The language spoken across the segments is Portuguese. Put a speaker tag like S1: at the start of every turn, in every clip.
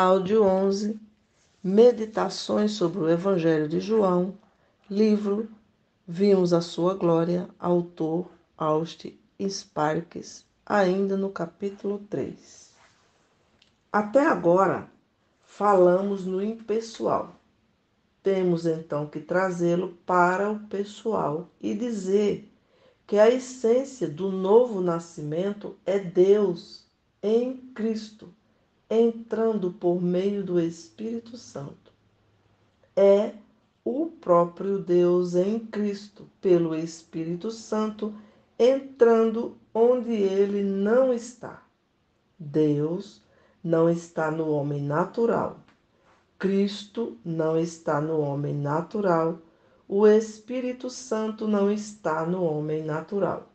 S1: Áudio 11. Meditações sobre o Evangelho de João. Livro Vimos a Sua Glória. Autor Austin Sparks. Ainda no capítulo 3. Até agora, falamos no impessoal. Temos então que trazê-lo para o pessoal e dizer que a essência do novo nascimento é Deus em Cristo, entrando por meio do Espírito Santo. É o próprio Deus em Cristo, pelo Espírito Santo, entrando onde ele não está. Deus não está no homem natural. Cristo não está no homem natural. O Espírito Santo não está no homem natural.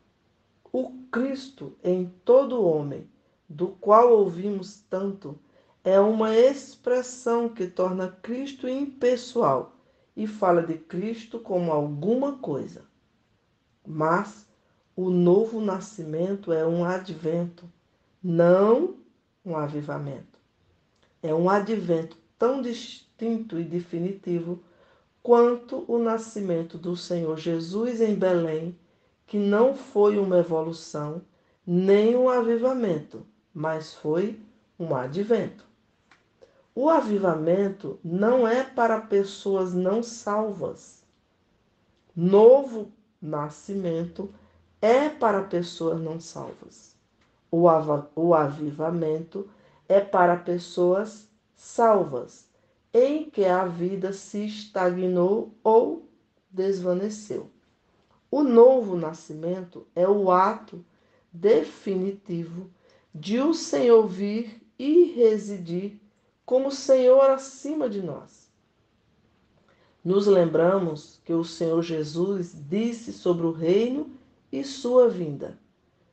S1: O Cristo em todo homem, do qual ouvimos tanto, é uma expressão que torna Cristo impessoal e fala de Cristo como alguma coisa. Mas o novo nascimento é um advento, não um avivamento. É um advento tão distinto e definitivo quanto o nascimento do Senhor Jesus em Belém, que não foi uma evolução, nem um avivamento, mas foi um advento. O avivamento não é para pessoas não salvas. Novo nascimento é para pessoas não salvas. O avivamento é para pessoas salvas, em que a vida se estagnou ou desvaneceu. O novo nascimento é o ato definitivo de o Senhor vir e residir como Senhor acima de nós. Nos lembramos que o Senhor Jesus disse sobre o reino e sua vinda.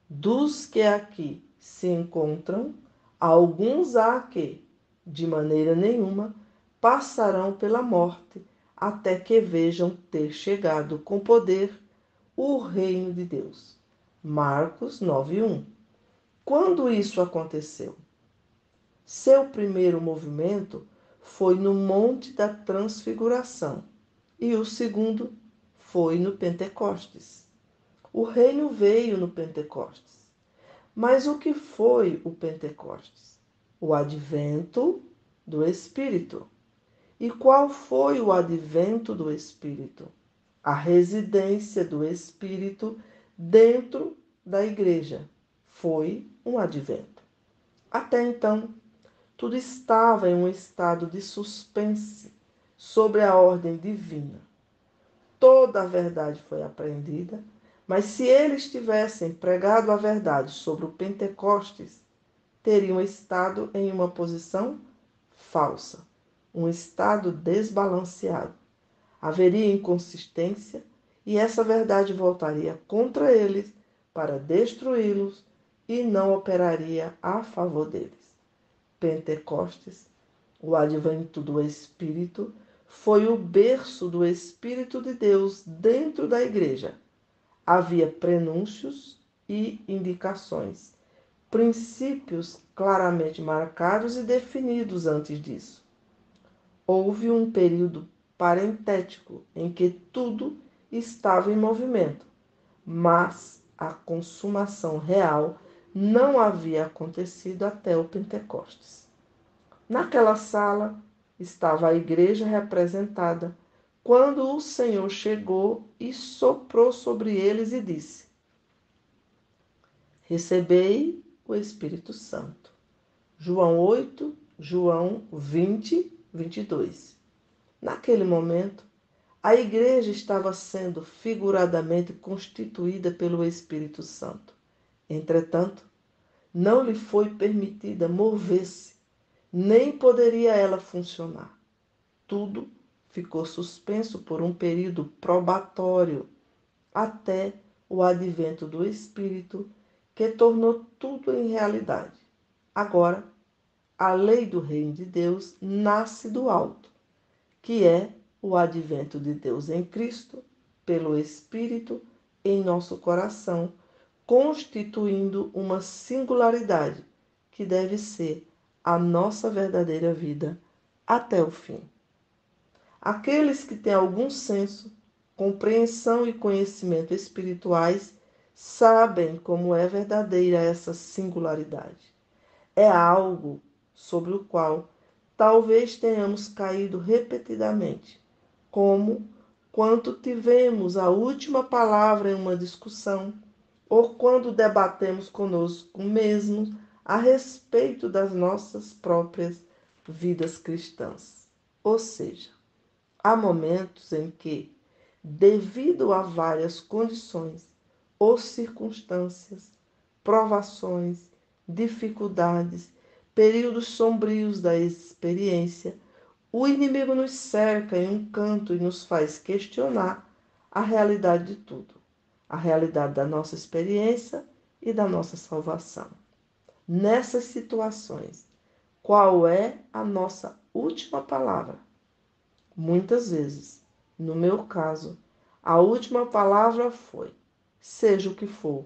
S1: Dos que aqui se encontram, alguns há que, de maneira nenhuma, passarão pela morte, até que vejam ter chegado com poder o reino de Deus. Marcos 9:1. Quando isso aconteceu? Seu primeiro movimento foi no Monte da Transfiguração e o segundo foi no Pentecostes. O reino veio no Pentecostes. Mas o que foi o Pentecostes? O advento do Espírito. E qual foi o advento do Espírito? A residência do Espírito dentro da igreja. Foi um advento. Até então, tudo estava em um estado de suspense sobre a ordem divina. Toda a verdade foi apreendida, mas se eles tivessem pregado a verdade sobre o Pentecostes, teriam estado em uma posição falsa, um estado desbalanceado. Haveria inconsistência e essa verdade voltaria contra eles para destruí-los e não operaria a favor deles. Pentecostes, o advento do Espírito, foi o berço do Espírito de Deus dentro da igreja. Havia prenúncios e indicações, princípios claramente marcados e definidos antes disso. Houve um período parentético em que tudo estava em movimento, mas a consumação real não havia acontecido até o Pentecostes. Naquela sala estava a igreja representada, quando o Senhor chegou e soprou sobre eles e disse: recebei o Espírito Santo. João 8, João 20, 22. Naquele momento, a igreja estava sendo figuradamente constituída pelo Espírito Santo. Entretanto, não lhe foi permitida mover-se, nem poderia ela funcionar. Tudo ficou suspenso por um período probatório, até o advento do Espírito, que tornou tudo em realidade. Agora, a lei do reino de Deus nasce do alto, que é o advento de Deus em Cristo, pelo Espírito, em nosso coração, constituindo uma singularidade que deve ser a nossa verdadeira vida até o fim. Aqueles que têm algum senso, compreensão e conhecimento espirituais sabem como é verdadeira essa singularidade. É algo sobre o qual talvez tenhamos caído repetidamente, como quando tivemos a última palavra em uma discussão, ou quando debatemos conosco mesmos a respeito das nossas próprias vidas cristãs. Ou seja, há momentos em que, devido a várias condições ou circunstâncias, provações, dificuldades, períodos sombrios da experiência, o inimigo nos cerca em um canto e nos faz questionar a realidade de tudo, a realidade da nossa experiência e da nossa salvação. Nessas situações, qual é a nossa última palavra? Muitas vezes, no meu caso, a última palavra foi: seja o que for,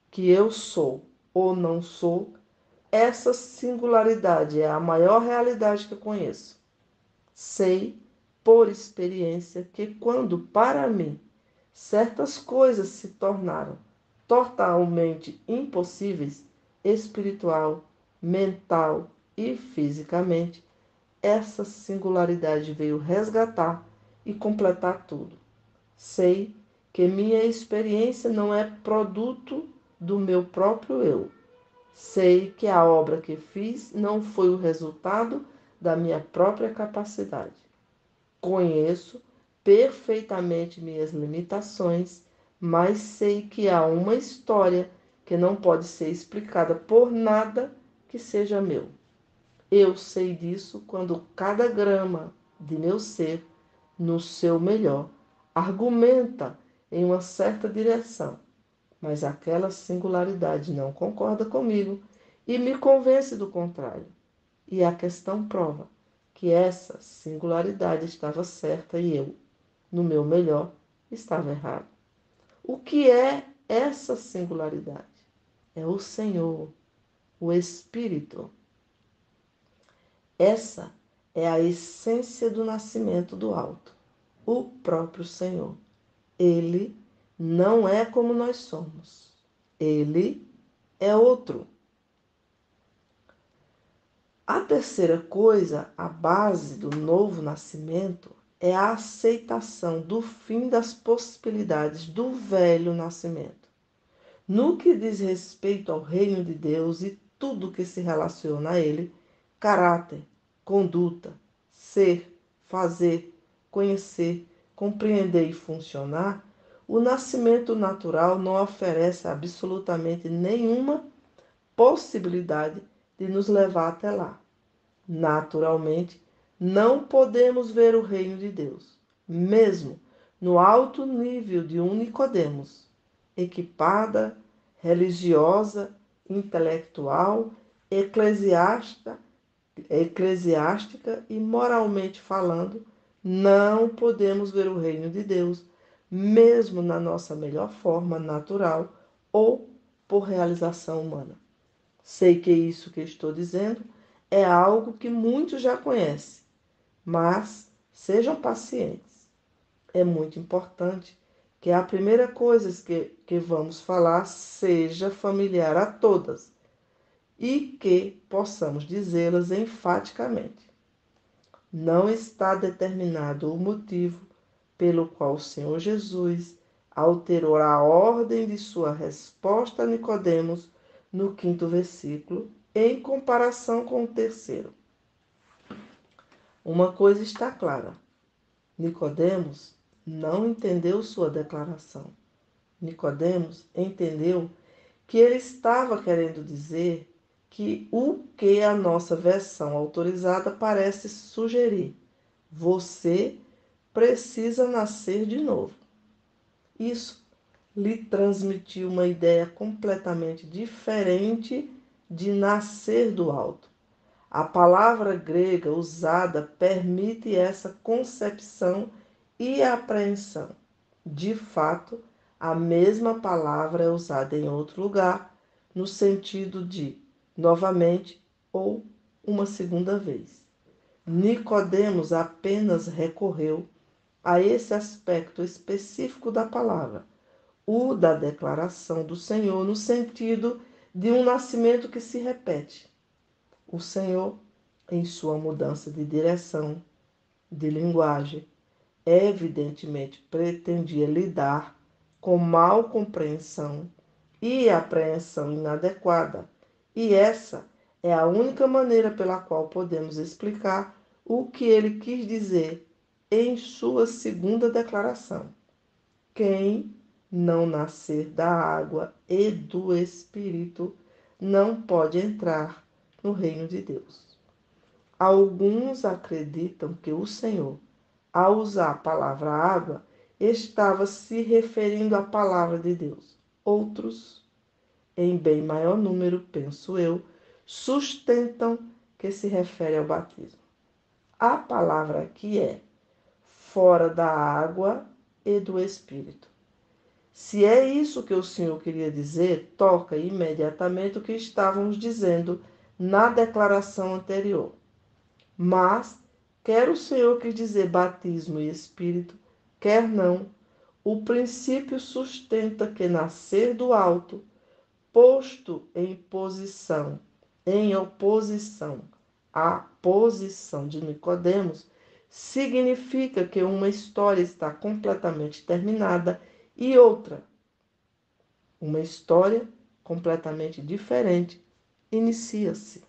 S1: que eu sou ou não sou, essa singularidade é a maior realidade que eu conheço. Sei, por experiência, que quando, para mim, certas coisas se tornaram totalmente impossíveis, espiritual, mental e fisicamente, essa singularidade veio resgatar e completar tudo. Sei que minha experiência não é produto do meu próprio eu. Sei que a obra que fiz não foi o resultado da minha própria capacidade. Conheço perfeitamente minhas limitações, mas sei que há uma história que não pode ser explicada por nada que seja meu. Eu sei disso quando cada grama de meu ser, no seu melhor, argumenta em uma certa direção, mas aquela singularidade não concorda comigo e me convence do contrário. E a questão prova que essa singularidade estava certa e eu, no meu melhor, estava errado. O que é essa singularidade? É o Senhor, o Espírito. Essa é a essência do nascimento do alto, o próprio Senhor. Ele não é como nós somos. Ele é outro. A terceira coisa, a base do novo nascimento, é a aceitação do fim das possibilidades do velho nascimento. No que diz respeito ao reino de Deus e tudo que se relaciona a ele, caráter, conduta, ser, fazer, conhecer, compreender e funcionar, o nascimento natural não oferece absolutamente nenhuma possibilidade de nos levar até lá. Naturalmente, não podemos ver o reino de Deus, mesmo no alto nível de um Nicodemos, equipada, religiosa, intelectual, eclesiástica e moralmente falando, não podemos ver o reino de Deus, mesmo na nossa melhor forma natural ou por realização humana. Sei que isso que estou dizendo é algo que muitos já conhecem, mas sejam pacientes. É muito importante que a primeira coisa que vamos falar seja familiar a todas e que possamos dizê-las enfaticamente. Não está determinado o motivo pelo qual o Senhor Jesus alterou a ordem de sua resposta a Nicodemos no 5º versículo, em comparação com o 3º. Uma coisa está clara: Nicodemos não entendeu sua declaração. Nicodemos entendeu que ele estava querendo dizer o que a nossa versão autorizada parece sugerir. Você precisa nascer de novo. Isso lhe transmitiu uma ideia completamente diferente de nascer do alto. A palavra grega usada permite essa concepção e apreensão. De fato, a mesma palavra é usada em outro lugar, no sentido de novamente ou uma segunda vez. Nicodemos apenas recorreu a esse aspecto específico da palavra, o da declaração do Senhor, no sentido de um nascimento que se repete. O Senhor, em sua mudança de direção, de linguagem, evidentemente pretendia lidar com mal compreensão e apreensão inadequada, e essa é a única maneira pela qual podemos explicar o que ele quis dizer em sua segunda declaração. Quem não nascer da água e do Espírito não pode entrar no reino de Deus. Alguns acreditam que o Senhor, ao usar a palavra água, estava se referindo à palavra de Deus. Outros, em bem maior número, penso eu, sustentam que se refere ao batismo. A palavra aqui é fora da água e do Espírito. Se é isso que o Senhor queria dizer, toca imediatamente o que estávamos dizendo na declaração anterior. Mas, quer o Senhor quis dizer batismo e Espírito, quer não, o princípio sustenta que nascer do alto, posto em oposição à posição de Nicodemos, significa que uma história está completamente terminada e outra, uma história completamente diferente, inicia-se.